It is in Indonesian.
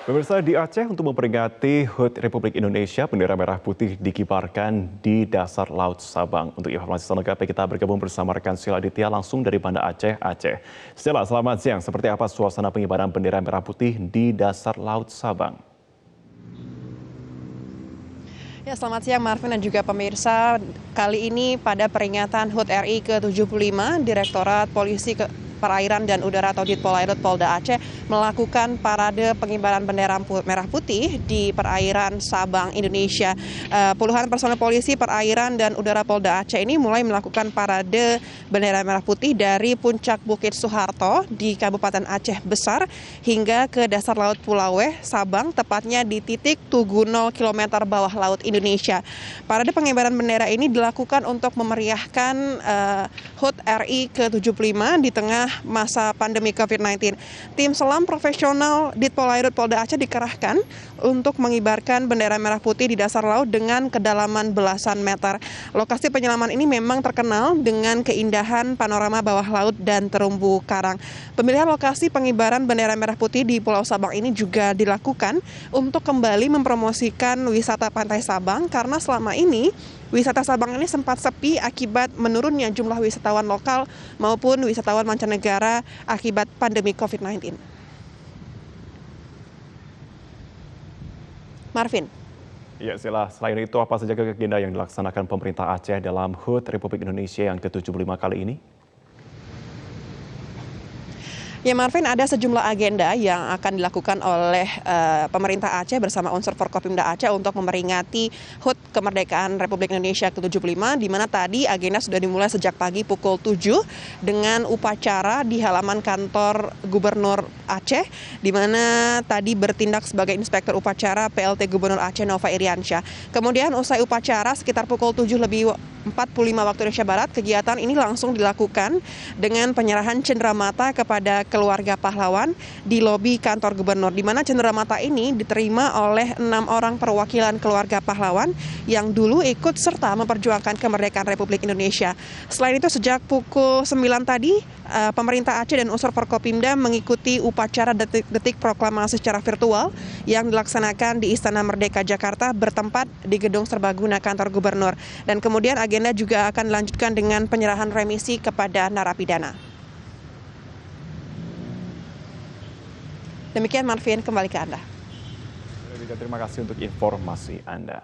Pemirsa, di Aceh untuk memperingati HUT Republik Indonesia, bendera merah putih dikibarkan di dasar Laut Sabang. Untuk informasi selengkapnya kita bergabung bersama rekan Sheila Aditya langsung dari Banda Aceh, Aceh. Sheila, selamat siang. Seperti apa suasana pengibaran bendera merah putih di dasar Laut Sabang? Ya, selamat siang Marvin dan juga pemirsa. Kali ini pada peringatan HUT RI ke-75, Direktorat Polisi Perairan dan Udara atau Ditpolairut Polda Aceh melakukan parade pengibaran bendera merah putih di perairan Sabang, Indonesia. Puluhan personel polisi perairan dan udara Polda Aceh ini mulai melakukan parade bendera merah putih dari puncak Bukit Soeharto di Kabupaten Aceh Besar hingga ke dasar Laut Pulauweh, Sabang, tepatnya di titik Tugu 0 km bawah laut Indonesia. Parade pengibaran bendera ini dilakukan untuk memeriahkan HUT RI ke-75 di tengah masa pandemi COVID-19. Tim selam profesional Ditpolairut Polda Aceh dikerahkan untuk mengibarkan bendera merah putih di dasar laut dengan kedalaman belasan meter. Lokasi penyelaman ini memang terkenal dengan keindahan panorama bawah laut dan terumbu karang. Pemilihan lokasi pengibaran bendera merah putih di Pulau Sabang ini juga dilakukan untuk kembali mempromosikan wisata pantai Sabang karena selama ini wisata Sabang ini sempat sepi akibat menurunnya jumlah wisatawan lokal maupun wisatawan mancanegara akibat pandemi COVID-19. Marvin. Ya, Sheila, selain itu apa saja agenda yang dilaksanakan pemerintah Aceh dalam HUT Republik Indonesia yang ke-75 kali ini? Ya Marvin, ada sejumlah agenda yang akan dilakukan oleh pemerintah Aceh bersama unsur Forkopimda Aceh untuk memperingati HUT Kemerdekaan Republik Indonesia ke-75, di mana tadi agenda sudah dimulai sejak pagi pukul 7 dengan upacara di halaman kantor Gubernur Aceh, di mana tadi bertindak sebagai inspektur upacara PLT Gubernur Aceh Nova Iriansyah. Kemudian usai upacara sekitar pukul 7 lebih 45 waktu Indonesia Barat, kegiatan ini langsung dilakukan dengan penyerahan cenderamata kepada keluarga pahlawan di lobi kantor gubernur, di mana cenderamata ini diterima oleh 6 orang perwakilan keluarga pahlawan yang dulu ikut serta memperjuangkan kemerdekaan Republik Indonesia. Selain itu, sejak pukul 9 tadi, pemerintah Aceh dan unsur Forkopimda mengikuti upacara detik-detik proklamasi secara virtual yang dilaksanakan di Istana Merdeka Jakarta bertempat di Gedung Serbaguna kantor gubernur. Dan kemudian agenda juga akan dilanjutkan dengan penyerahan remisi kepada narapidana. Demikian Marvin, kembali ke Anda. Terima kasih untuk informasi Anda.